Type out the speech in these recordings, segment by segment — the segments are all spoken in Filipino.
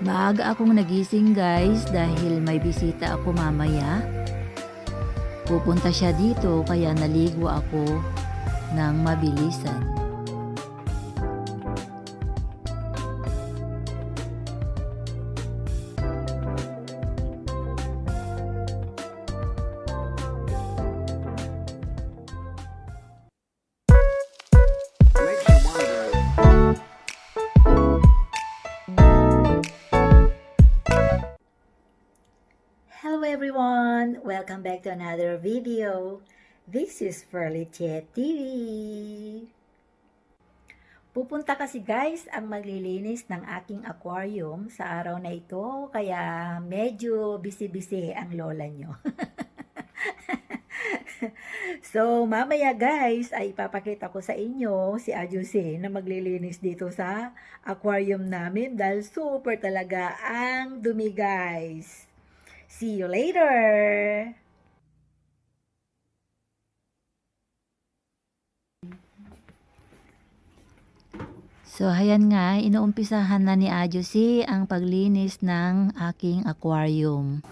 Maaga akong nagising guys dahil may bisita ako mamaya. Pupunta siya dito kaya naligo ako ng mabilisan. Hello everyone! Welcome back to another video. This is Ferlitie TV. Pupunta kasi guys ang maglilinis ng aking aquarium sa araw na ito kaya medyo busy-busy ang lola nyo. So mamaya guys ay ipapakita ko sa inyo si Ajuse na maglilinis dito sa aquarium namin dahil super talaga ang dumi guys. See you later! So, ayan nga, inuumpisahan na ni Ajusi ang paglinis ng aking aquarium.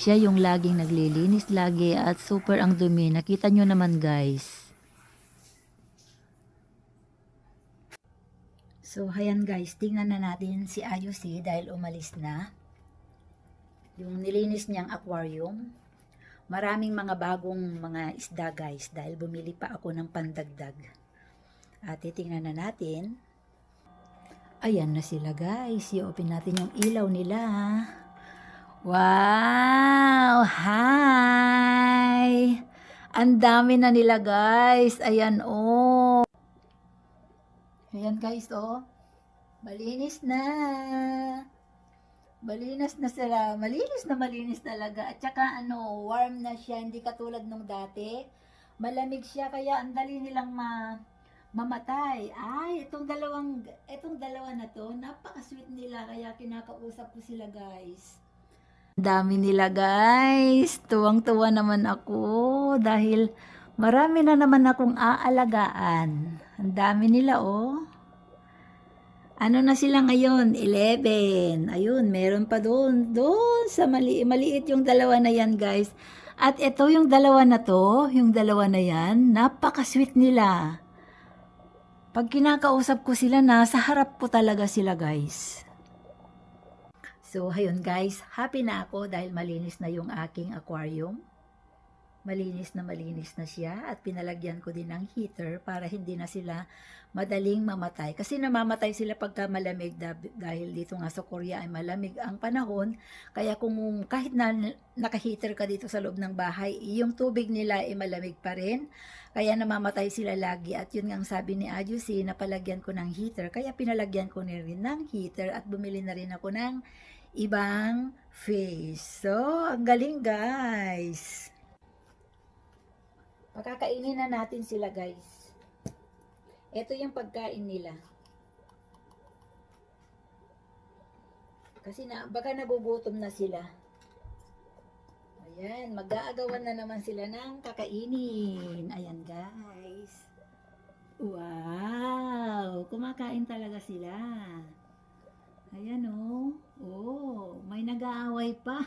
Siya yung laging naglilinis lagi at super ang dumi. Nakita nyo naman guys. So, ayan guys, tingnan na natin si Ajusi dahil umalis na. Yung nilinis niyang aquarium. Maraming mga bagong mga isda guys dahil bumili pa ako ng pandagdag. At titingnan na natin. Ayan na sila guys. I-open natin yung ilaw nila. Wow! Hi! Ang dami na nila guys. Ayan oh. Ayan guys oh. Malinis na. Malinis na sila. Malinis talaga. At saka warm na siya. Hindi katulad nung dati. Malamig siya kaya ang dali nilang mamatay. Ay, itong dalawa na to, napaka-sweet nila kaya kinakausap ko sila guys. Dami nila guys. Tuwang-tuwa naman ako dahil marami na naman akong aalagaan. Ang dami nila oh. Ano na sila ngayon? 11. Ayun, meron pa doon. Doon sa maliit yung dalawa na yan guys. At ito yung dalawa na to, yung dalawa na yan, napaka-sweet nila. Pag kinakausap ko sila, nasa harap ko talaga sila guys. So, ayun guys, happy na ako dahil malinis na yung aking aquarium. Malinis na siya at pinalagyan ko din ng heater para hindi na sila madaling mamatay. Kasi namamatay sila pagka malamig dahil dito nga sa Korea ay malamig ang panahon. Kaya kung kahit na naka-heater ka dito sa loob ng bahay, yung tubig nila ay malamig pa rin. Kaya namamatay sila lagi at yun nga ang sabi ni Ajusi na palagyan ko ng heater. Kaya pinalagyan ko na rin ng heater at bumili na rin ako ng ibang fish. So, ang galing guys! Pakakainin na natin sila guys. Ito yung pagkain nila. Kasi baka nagugutom na sila. Ayan, mag-aagawan na naman sila ng kakainin. Ayan guys. Wow! Kumakain talaga sila. Ayan oh. Oh, may nag-aaway pa.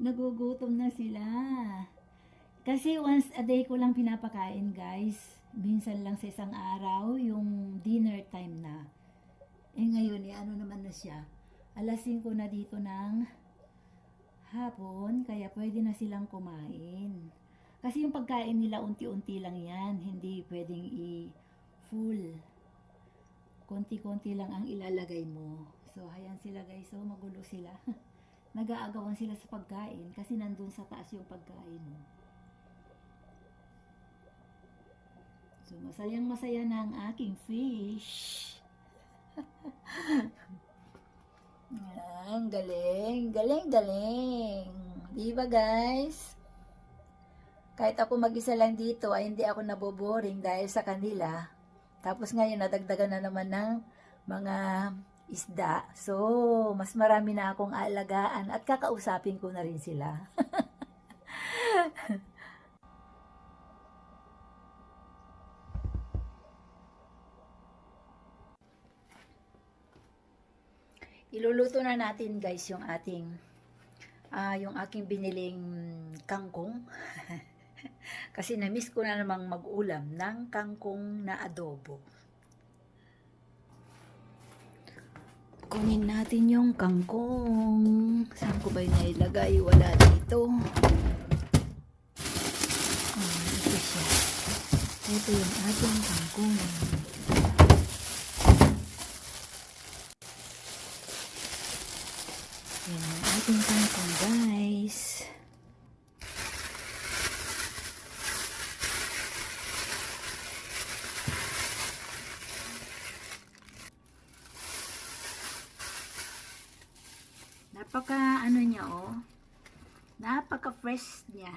Nagugutom na sila. Kasi once a day ko lang pinapakain guys. Minsan lang sa isang araw, yung dinner time na. Ngayon, ano naman na siya. Alas 5 na dito ng hapon, kaya pwede na silang kumain. Kasi yung pagkain nila unti-unti lang yan. Hindi pwedeng i-full. Konti-konti lang ang ilalagay mo. So, ayan sila guys. So, magulo sila. Nag-aagawan sila sa pagkain kasi nandun sa taas yung pagkain mo. So, masayang-masaya na ang aking fish. Ang galing. Galing. Diba guys? Kahit ako mag-isa lang dito ay hindi ako naboboring dahil sa kanila. Tapos ngayon nadagdagan na naman ng mga isda. So, mas marami na akong aalagaan at kakausapin ko na rin sila. Iluluto na natin guys yung yung aking biniling kangkong. Kasi na-miss ko na namang mag-ulam ng kangkong na adobo. Kunin natin yung kangkong. Saan ko ba yung nailagay? Wala dito. Ito siya. Ito yung ating kangkong. Yan yung ating kangkong guys. Napaka ano niya napaka fresh niya.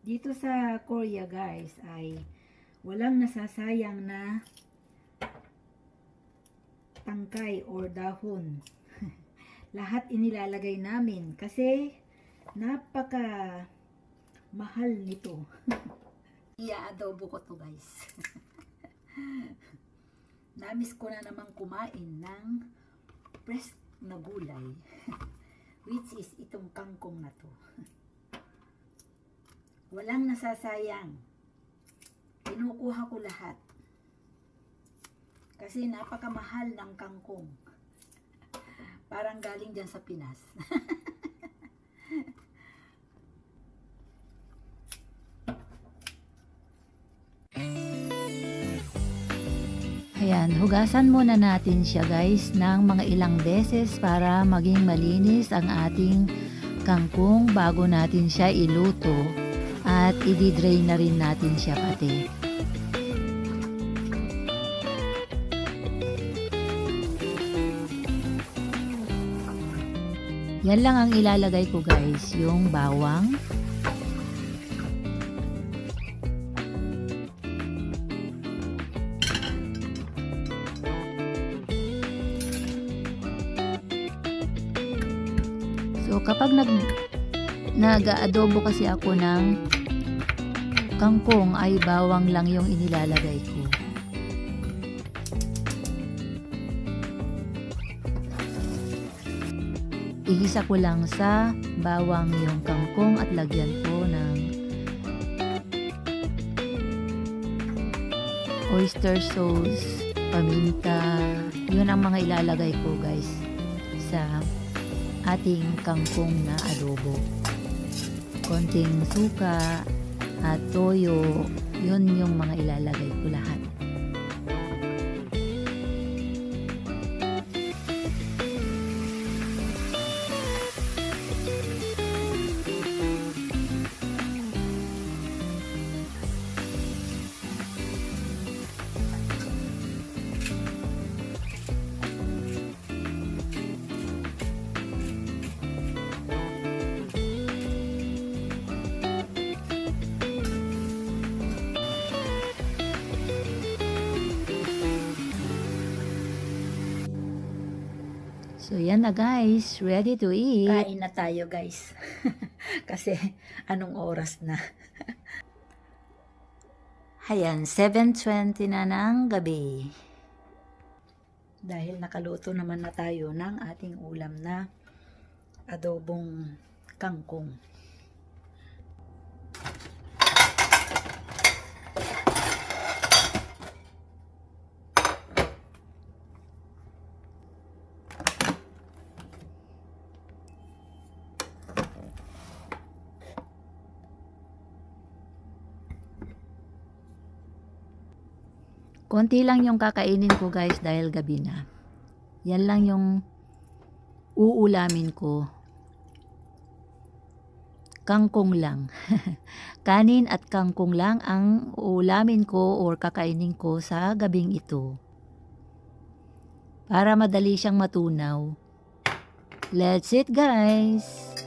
Dito sa Korea guys ay walang nasasayang na tangkay or dahon. Lahat inilalagay namin kasi napaka mahal nito. Ia-adobo ko to guys. Namiss ko na namang kumain ng fresh na gulay. Which is itong kangkong na to. Walang nasasayang. Kinukuha ko lahat. Kasi napakamahal ng kangkong. Parang galing dyan sa Pinas. Ayan, hugasan muna natin siya guys ng mga ilang beses para maging malinis ang ating kangkong bago natin siya iluto. At i-drain na rin natin siya pati. Yan lang ang ilalagay ko guys, yung bawang. So kapag nag-adobo kasi ako ng kangkong ay bawang lang yung inilalagay ko. Igisa ko lang sa bawang yung kangkong at lagyan ko ng oyster sauce, paminta. Yun ang mga ilalagay ko guys sa ating kangkong na adobo. Konting suka at toyo, yun yung mga ilalagay ko lahat. So, yan na guys. Ready to eat. Kain na tayo guys. Kasi, anong oras na? Ayan, 7:20 na ng gabi. Dahil nakaluto naman na tayo ng ating ulam na adobong kangkong. Konti lang yung kakainin ko guys dahil gabi na. Yan lang yung uulamin ko. Kangkong lang. Kanin at kangkong lang ang uulamin ko or kakainin ko sa gabing ito. Para madali siyang matunaw. Let's eat guys!